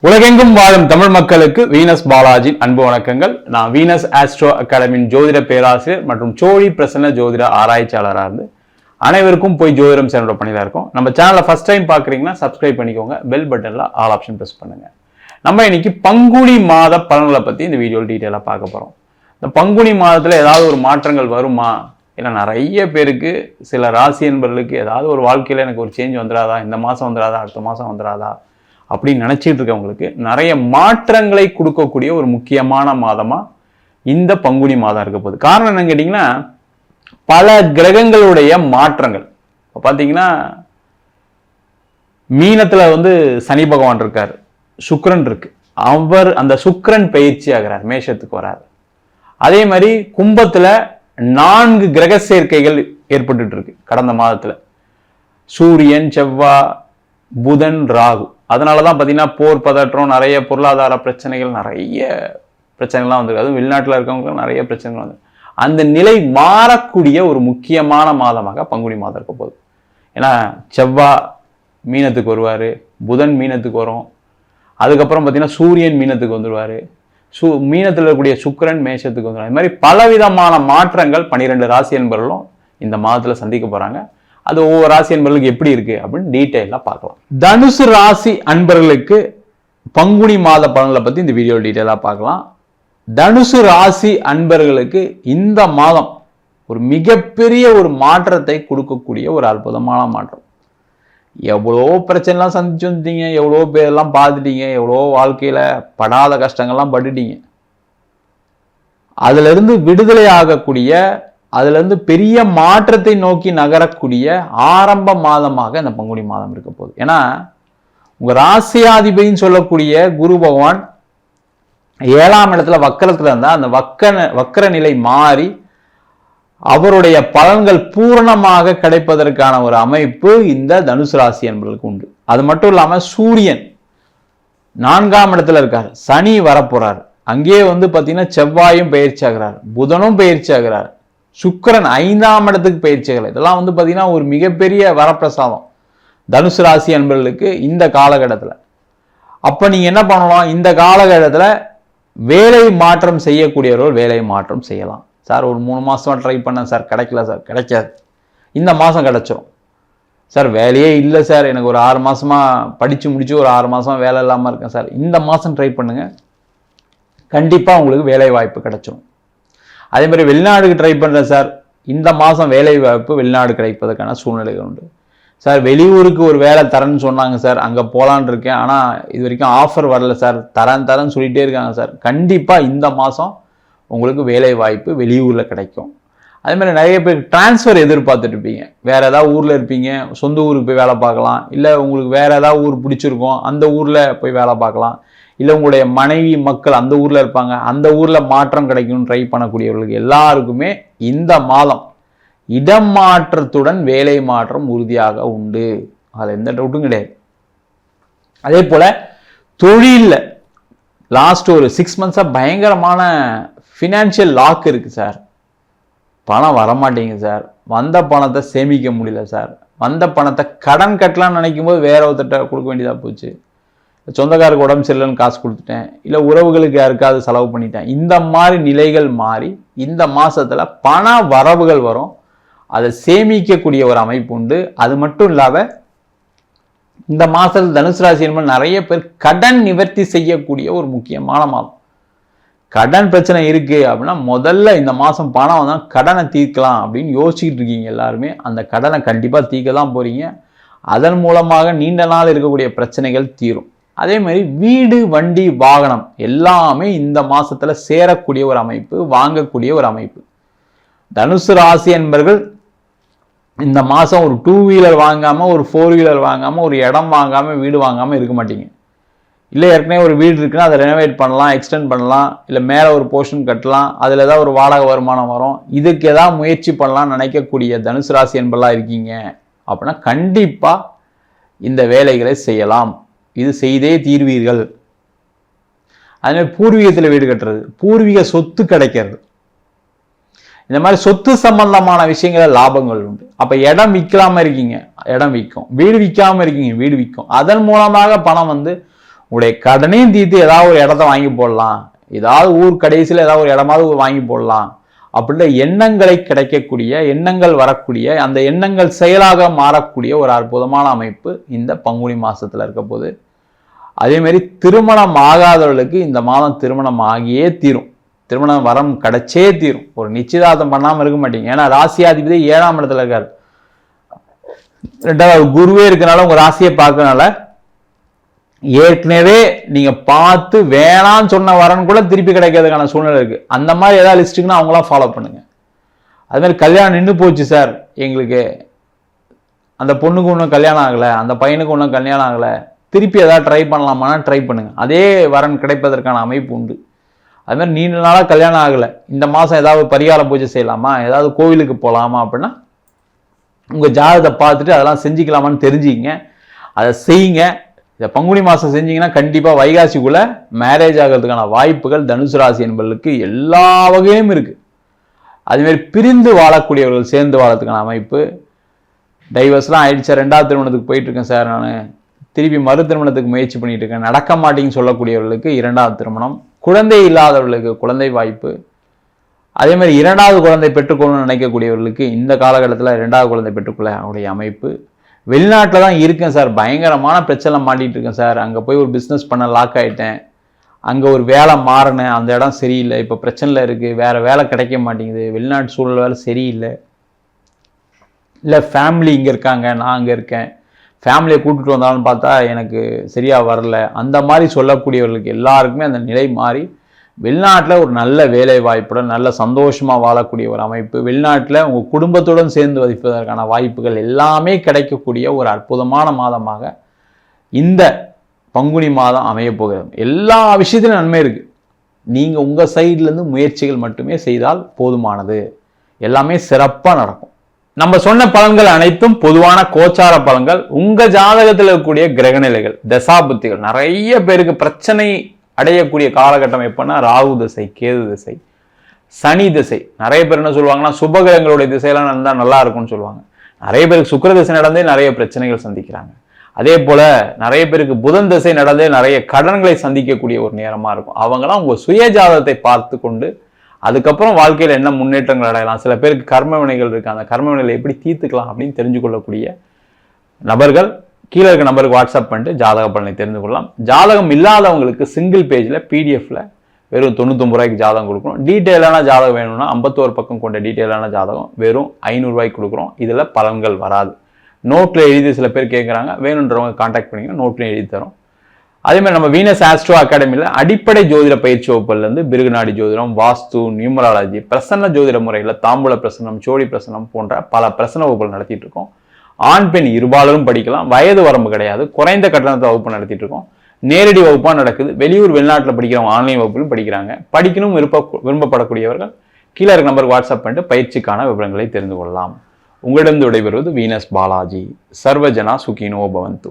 உலகெங்கும் வாழும் தமிழ் மக்களுக்கு வீனஸ் பாலாஜி அன்பு வணக்கங்கள். நான் வீனஸ் ஆஸ்ட்ரோ அகாடமியின் ஜோதிட பேராசிரியர் மற்றும் சோழி பிரசன்ன ஜோதிட ஆராய்ச்சியாளராக இருந்து அனைவருக்கும் போய் ஜோதிடம் சேனலோட பணியில இருக்கும். நம்ம சேனலை ஃபர்ஸ்ட் டைம் பாக்குறீங்கன்னா சப்ஸ்கிரைப் பண்ணிக்கோங்க, பெல் பட்டன்ல ஆல் ஆப்ஷன் பிரஸ் பண்ணுங்க. நம்ம இன்னைக்கு பங்குனி மாத பலன்களை பத்தி இந்த வீடியோ டீட்டெயிலாக பார்க்க போறோம். இந்த பங்குனி மாதத்துல ஏதாவது ஒரு மாற்றங்கள் வருமா, இல்லை நிறைய பேருக்கு சில ராசி என்பவர்களுக்கு ஏதாவது ஒரு வாழ்க்கையில எனக்கு ஒரு சேஞ்ச் வந்துடாதா, இந்த மாசம் வந்துடாதா, அடுத்த மாசம் வந்துடாதா அப்படின்னு நினைச்சிட்டு இருக்கவங்களுக்கு நிறைய மாற்றங்களை கொடுக்கக்கூடிய ஒரு முக்கியமான மாதமா இந்த பங்குனி மாதம் இருக்க போகுது. காரணம் என்னன்னு கேட்டீங்கன்னா, பல கிரகங்களுடைய மாற்றங்கள். பார்த்தீங்கன்னா மீனத்துல சனி பகவான் இருக்காரு, சுக்கிரன் இருக்கு, அவர் அந்த சுக்கிரன் பயிற்சி ஆகிறார், மேஷத்துக்கு வராரு. அதே மாதிரி கும்பத்துல 4 கிரக சேர்க்கைகள் ஏற்பட்டு இருக்கு கடந்த மாதத்துல. சூரியன், செவ்வாய், புதன், ராகு. அதனாலதான் பார்த்தீங்கன்னா போர் பதற்றம், நிறைய பொருளாதார பிரச்சனைகள், நிறைய பிரச்சனைகள்லாம் வந்திருக்கு. அதுவும் வெளிநாட்டில் இருக்கவங்களுக்கு நிறைய பிரச்சனைகள் வந்து அந்த நிலை மாறக்கூடிய ஒரு முக்கியமான மாதமாக பங்குனி மாதம் இருக்க போகுது. ஏன்னா செவ்வாய் மீனத்துக்கு வருவார், புதன் மீனத்துக்கு வரும், அதுக்கப்புறம் பார்த்தீங்கன்னா சூரியன் மீனத்துக்கு வந்துடுவார், மீனத்தில் இருக்கக்கூடிய சுக்கிரன் மேஷத்துக்கு வந்துடுவார். இது மாதிரி பலவிதமான மாற்றங்கள் 12 ராசி என்பவர்களும் இந்த மாதத்தில் சந்திக்க போகிறாங்க. அது ஒவ்வொரு ராசி அன்பர்களுக்கு எப்படி இருக்கு அப்படின்னு டீட்டெயிலா பார்க்கலாம். தனுசு ராசி அன்பர்களுக்கு பங்குனி மாத பலன்களை பத்தி இந்த வீடியோ டீட்டெயிலா பார்க்கலாம். தனுசு ராசி அன்பர்களுக்கு இந்த மாதம் ஒரு மிகப்பெரிய ஒரு மாற்றத்தை கொடுக்கக்கூடிய ஒரு அற்புதமான மாற்றம். எவ்வளோ பிரச்சனைலாம் சந்திச்சு வந்தீங்க, எவ்வளோ பேரெல்லாம் பார்த்துட்டீங்க, எவ்வளோ வாழ்க்கையில படாத கஷ்டங்கள்லாம் பட்டுட்டீங்க. அதுல இருந்து விடுதலை ஆகக்கூடிய, அதுல இருந்து பெரிய மாற்றத்தை நோக்கி நகரக்கூடிய ஆரம்ப மாதமாக இந்த பங்குனி மாதம் இருக்க போகுது. ஏன்னா உங்க ராசியாதிபதினு சொல்லக்கூடிய குரு பகவான் 7ஆம் இடத்துல வக்கரத்துல இருந்தா அந்த வக்கர நிலை மாறி அவருடைய பலன்கள் பூரணமாக கிடைப்பதற்கான ஒரு அமைப்பு இந்த தனுசு ராசி என்பதற்கு உண்டு. அது மட்டும் இல்லாம சூரியன் 4ஆம் இடத்துல இருக்கார், சனி வரப்போறார், அங்கேயே பாத்தீங்கன்னா செவ்வாயும் பயிற்சி ஆகிறார், புதனும் பயிற்சி ஆகிறார், சுக்கிரன் 5ஆம் இடத்துக்கு பயிற்சிகள். இதெல்லாம் பார்த்தீங்கன்னா ஒரு மிகப்பெரிய வரப்பிரசாதம் தனுசு ராசி அன்பர்களுக்கு இந்த காலகட்டத்தில். அப்போ நீங்கள் என்ன பண்ணலாம், இந்த காலகட்டத்தில் வேலை மாற்றம் செய்யக்கூடியவர்கள் வேலை மாற்றம் செய்யலாம். சார் ஒரு 3 மாசமா ட்ரை பண்ணேன் சார், கிடைக்கல சார். கிடைக்காது, இந்த மாதம் கிடைச்சிரும். சார் வேலையே இல்லை சார், எனக்கு ஒரு 6 மாசமா படித்து முடிச்சு ஒரு 6 மாசமா வேலை இல்லாமல் இருக்கேன் சார், இந்த மாதம் ட்ரை பண்ணுங்க, கண்டிப்பாக உங்களுக்கு வேலை வாய்ப்பு கிடைச்சிரும். அதே மாதிரி வெளிநாடுக்கு ட்ரை பண்ணுறேன் சார், இந்த மாதம் வேலை வாய்ப்பு வெளிநாடு கிடைப்பதற்கான சூழ்நிலைகள் உண்டு. சார் வெளியூருக்கு ஒரு வேலை தரேன்னு சொன்னாங்க சார், அங்கே போகலான் இருக்கேன், ஆனால் இது வரைக்கும் ஆஃபர் வரல சார், தரேன்னு சொல்லிகிட்டே இருக்காங்க சார். கண்டிப்பாக இந்த மாதம் உங்களுக்கு வேலை வாய்ப்பு வெளியூரில் கிடைக்கும். அதே மாதிரி நிறைய பேர் டிரான்ஸ்ஃபர் எதிர்பார்த்துட்டு இருப்பீங்க, வேறு ஏதாவது ஊரில் இருப்பீங்க, சொந்த ஊருக்கு போய் வேலை பார்க்கலாம், இல்லை உங்களுக்கு வேறு ஏதாவது ஊர் பிடிச்சிருக்கும் அந்த ஊரில் போய் வேலை பார்க்கலாம், இல்லை உங்களுடைய மனைவி மக்கள் அந்த ஊரில் இருப்பாங்க, அந்த ஊரில் மாற்றம் கிடைக்கணும்னு ட்ரை பண்ணக்கூடியவர்களுக்கு எல்லாருக்குமே இந்த மாதம் இடம் மாற்றத்துடன் வேலை மாற்றம் உறுதியாக உண்டு. அதில் எந்த டவுட்டும் கிடையாது. அதே போல் தொழிலில் லாஸ்ட் ஒரு 6 months பயங்கரமான ஃபினான்ஷியல் லாக் இருக்குது சார், பணம் வரமாட்டேங்குது சார், வந்த பணத்தை சேமிக்க முடியல சார், வந்த பணத்தை கடன் கட்டலாம்னு நினைக்கும் போது வேற ஒருத்தட்ட கொடுக்க வேண்டியதாக போச்சு, சொந்தக்காருக்கு உடம்பு சரியில்லைன்னு காசு கொடுத்துட்டேன், இல்லை உறவுகளுக்கு யாருக்காவது செலவு பண்ணிட்டேன், இந்த மாதிரி நிலைகள் மாறி இந்த மாசத்துல பண வரவுகள் வரும், அதை சேமிக்கக்கூடிய ஒரு அமைப்பு உண்டு. அது மட்டும் இல்லாம இந்த மாசத்துல தனுசு ராசி என்பது நிறைய பேர் கடன் நிவர்த்தி செய்யக்கூடிய ஒரு முக்கியமான மாதம். கடன் பிரச்சனை இருக்கு அப்படின்னா முதல்ல இந்த மாசம் பணம் வந்தா கடனை தீர்க்கலாம் அப்படின்னு யோசிச்சுட்டு இருக்கீங்க எல்லாருமே, அந்த கடனை கண்டிப்பா தீர்க்க தான் போறீங்க. அதன் மூலமாக நீண்ட நாள் இருக்கக்கூடிய பிரச்சனைகள் தீரும். அதே மாதிரி வீடு, வண்டி, வாகனம் எல்லாமே இந்த மாசத்துல சேரக்கூடிய ஒரு அமைப்பு, வாங்கக்கூடிய ஒரு அமைப்பு. தனுசு ராசி என்பவர்கள் இந்த மாசம் ஒரு 2 வீலர் வாங்காம, ஒரு 4 வீலர் வாங்காம, ஒரு இடம் வாங்காம, வீடு வாங்காம இருக்க மாட்டீங்க. இல்லை ஏற்கனவே ஒரு வீடு இருக்குன்னா அதை ரெனோவேட் பண்ணலாம், எக்ஸ்டெண்ட் பண்ணலாம், இல்லை மேலே ஒரு போர்ஷன் கட்டலாம், அதில் ஏதாவது ஒரு வாடகை வருமானம் வரும், இதுக்கு ஏதாவது முயற்சி பண்ணலாம்னு நினைக்கக்கூடிய தனுசு ராசி என்பெல்லாம் இருக்கீங்க அப்படின்னா கண்டிப்பா இந்த வேலைகளை செய்யலாம், இது செய்தே தீர்வீர்கள். அதே பூர்வீகத்தில் வீடு கட்டுறது, பூர்வீக சொத்து கிடைக்கிறது, இந்த மாதிரி சொத்து சம்பந்தமான விஷயங்கள லாபங்கள் உண்டு. அப்ப இடம் விற்கலாம இருக்கீங்க, இடம் விற்கும், வீடு விற்காம இருக்கீங்க, வீடு விற்கும். அதன் மூலமாக பணம் உங்களுடைய கடனையும் தீர்த்து ஏதாவது ஒரு இடத்த வாங்கி போடலாம், ஏதாவது ஊர் கடைசியில் ஏதாவது ஒரு இடமாவது வாங்கி போடலாம் அப்படின்ற எண்ணங்களை கிடைக்கக்கூடிய, எண்ணங்கள் வரக்கூடிய, அந்த எண்ணங்கள் செயலாக மாறக்கூடிய ஒரு அற்புதமான அமைப்பு இந்த பங்குனி மாசத்துல இருக்க போது. அதே மாதிரி திருமணம் ஆகாதவர்களுக்கு இந்த மாதம் திருமணம் ஆகியே தீரும், திருமணம் வரம் கிடைச்சே தீரும். ஒரு நிச்சயதார்த்தம் பண்ணாமல் இருக்க மாட்டீங்க. ஏன்னா ராசியாதிபதி 7ஆம் இடத்துல இருக்காரு. 2வது குருவே இருக்கனால உங்க ராசியை பார்க்கறனால ஏற்கனவே நீங்க பார்த்து வேணான்னு சொன்ன வரன் கூட திருப்பி கிடைக்கிறதுக்கான சூழ்நிலை இருக்கு. அந்த மாதிரி ஏதாவது லிஸ்ட்டுக்குன்னா அவங்களாம் ஃபாலோ பண்ணுங்க. அது மாதிரி கல்யாணம் நின்று போச்சு சார், எங்களுக்கு அந்த பொண்ணுக்கு ஒன்றும் கல்யாணம் ஆகலை, அந்த பையனுக்கு ஒன்றும் கல்யாணம் ஆகலை, திருப்பி ஏதாவது ட்ரை பண்ணலாமான்னா ட்ரை பண்ணுங்க, அதே வரன் கிடைப்பதற்கான அமைப்பு உண்டு. அது மாதிரி நீண்ட நாளாக கல்யாணம் ஆகலை, இந்த மாதம் ஏதாவது பரிகார பூஜை செய்யலாமா, ஏதாவது கோவிலுக்கு போகலாமா அப்படின்னா உங்கள் ஜாதகத்தை பார்த்துட்டு அதெல்லாம் செஞ்சுக்கலாமான்னு தெரிஞ்சுக்கிங்க, அதை செய்யுங்க. இந்த பங்குனி மாதம் செஞ்சீங்கன்னா கண்டிப்பாக வைகாசிக்குள்ளே மேரேஜ் ஆகிறதுக்கான வாய்ப்புகள் தனுசு ராசி என்பவர்களுக்கு எல்லா வகையிலும் இருக்குது. அதுமாரி பிரிந்து வாழக்கூடியவர்கள் சேர்ந்து வாழறதுக்கான அமைப்பு. டைவர்ஸ்லாம் ஆயிடுச்சு, 2வது திருமணத்துக்கு போயிட்டுருக்கேன் சார், நான் திருப்பி மறு திருமணத்துக்கு முயற்சி பண்ணிட்டு இருக்கேன், நடக்க மாட்டேங்குன்னு சொல்லக்கூடியவர்களுக்கு 2வது திருமணம். குழந்தை இல்லாதவர்களுக்கு குழந்தை வாய்ப்பு. அதே மாதிரி 2வது குழந்தை பெற்றுக்கொள்ளணும்னு நினைக்கக்கூடியவர்களுக்கு இந்த காலகட்டத்தில் 2வது குழந்தை பெற்றுக்கொள்ள அவருடைய அமைப்பு. வெளிநாட்டில் தான் இருக்கேன் சார், பயங்கரமான பிரச்சனை மாட்டிகிட்டு இருக்கேன் சார், அங்கே போய் ஒரு பிஸ்னஸ் பண்ண லாக் ஆகிட்டேன், அங்கே ஒரு வேலை மாறினேன், அந்த இடம் சரியில்லை, இப்போ பிரச்சனையில் இருக்குது, வேறு வேலை கிடைக்க மாட்டேங்குது, வெளிநாட்டு சூழல் வேலை சரியில்லை, இல்லை ஃபேமிலி இங்கே இருக்காங்க, நான் அங்கே இருக்கேன், ஃபேமிலியை கூப்பிட்டு வந்தாலும் பார்த்தா எனக்கு சரியாக வரல, அந்த மாதிரி சொல்லக்கூடியவர்களுக்கு எல்லாருக்குமே அந்த நிலை மாறி வெளிநாட்டில் ஒரு நல்ல வேலை வாய்ப்புடன் நல்ல சந்தோஷமாக வாழக்கூடிய ஒரு அமைப்பு, வெளிநாட்டில் உங்கள் குடும்பத்துடன் சேர்ந்து வசிப்பதற்கான வாய்ப்புகள் எல்லாமே கிடைக்கக்கூடிய ஒரு அற்புதமான மாதமாக இந்த பங்குனி மாதம் அமைய போகிறது. எல்லா விஷயத்திலும் நன்மை இருக்குது. நீங்கள் உங்கள் சைட்லேருந்து முயற்சிகள் மட்டுமே செய்தால் போதுமானது, எல்லாமே சிறப்பாக நடக்கும். நம்ம சொன்ன பலன்கள் அனைத்தும் பொதுவான கோச்சார பலன்கள். உங்கள் ஜாதகத்தில் இருக்கக்கூடிய கிரகநிலைகள், தசாபுத்திகள், நிறைய பேருக்கு பிரச்சனை அடையக்கூடிய காலகட்டம் எப்படின்னா ராகு திசை, கேது திசை, சனி திசை. நிறைய பேர் என்ன சொல்லுவாங்கன்னா சுபகிரகங்களுடைய திசையெல்லாம் நடந்தால் நல்லா இருக்கும்னு சொல்லுவாங்க. நிறைய பேருக்கு சுக்கிர திசை நடந்தே நிறைய பிரச்சனைகள் சந்திக்கிறாங்க. அதே போல நிறைய பேருக்கு புதன் திசை நடந்தே நிறைய கடன்களை சந்திக்கக்கூடிய ஒரு நேரமாக இருக்கும். அவங்களாம் உங்கள் சுய ஜாதகத்தை பார்த்து கொண்டு அதுக்கப்புறம் வாழ்க்கையில் என்ன முன்னேற்றங்கள் அடையலாம், சில பேருக்கு கர்ம வினைகள் இருக்குது, அந்த கர்ம வினைகளை எப்படி தீர்த்துக்கலாம் அப்படின்னு தெரிஞ்சு கொள்ளக்கூடிய நபர்கள் கீழே இருக்க நம்பருக்கு வாட்ஸ்அப் பண்ணிட்டு ஜாதக பலனை தெரிந்து கொள்ளலாம். ஜாதகம் இல்லாதவங்களுக்கு சிங்கிள் பேஜில் பிடிஎஃப்ல வெறும் 99 ரூபாய்க்கு ஜாதகம் கொடுக்குறோம். டீட்டெயிலான ஜாதகம் வேணும்னா 51 பக்கம் கொண்ட டீட்டெயிலான ஜாதகம் வெறும் 500 ரூபாய்க்கு கொடுக்குறோம். இதில் பலன்கள் வராது. நோட்டில் எழுதி சில பேர் கேட்குறாங்க, வேணுன்றவங்க கான்டாக்ட் பண்ணிங்கன்னா நோட்லையும் எழுதி தரோம். அதேமாதிரி நம்ம வீனஸ் ஆஸ்ட்ரோ அகாடமியில் அடிப்படை ஜோதிட பயிற்சி வகுப்புலேருந்து பிருகுநாடி ஜோதிடம், வாஸ்து, நியூமராலஜி, பிரசன்ன ஜோதிட முறையில் தாம்பூல பிரசனம், சோழி பிரசனம் போன்ற பல பிரசன வகுப்புகள் நடத்திட்டு இருக்கோம். ஆண் பெண் இருபாலரும் படிக்கலாம், வயது வரம்பு கிடையாது, குறைந்த கட்டணத்தை வகுப்பு நடத்திட்டு இருக்கோம். நேரடி வகுப்பாக நடக்குது. வெளியூர் வெளிநாட்டில் படிக்கிறவங்க ஆன்லைன் வகுப்பிலும் படிக்கிறாங்க. படிக்கணும் விரும்பப்படக்கூடியவர்கள் கீழே இருக்க நம்பருக்கு வாட்ஸ்அப் பண்ணிட்டு பயிற்சிக்கான விவரங்களை தெரிந்து கொள்ளலாம். உங்களிடம் விடைபெறுவது வீனஸ் பாலாஜி. சர்வஜனா சுகினோ பவந்து.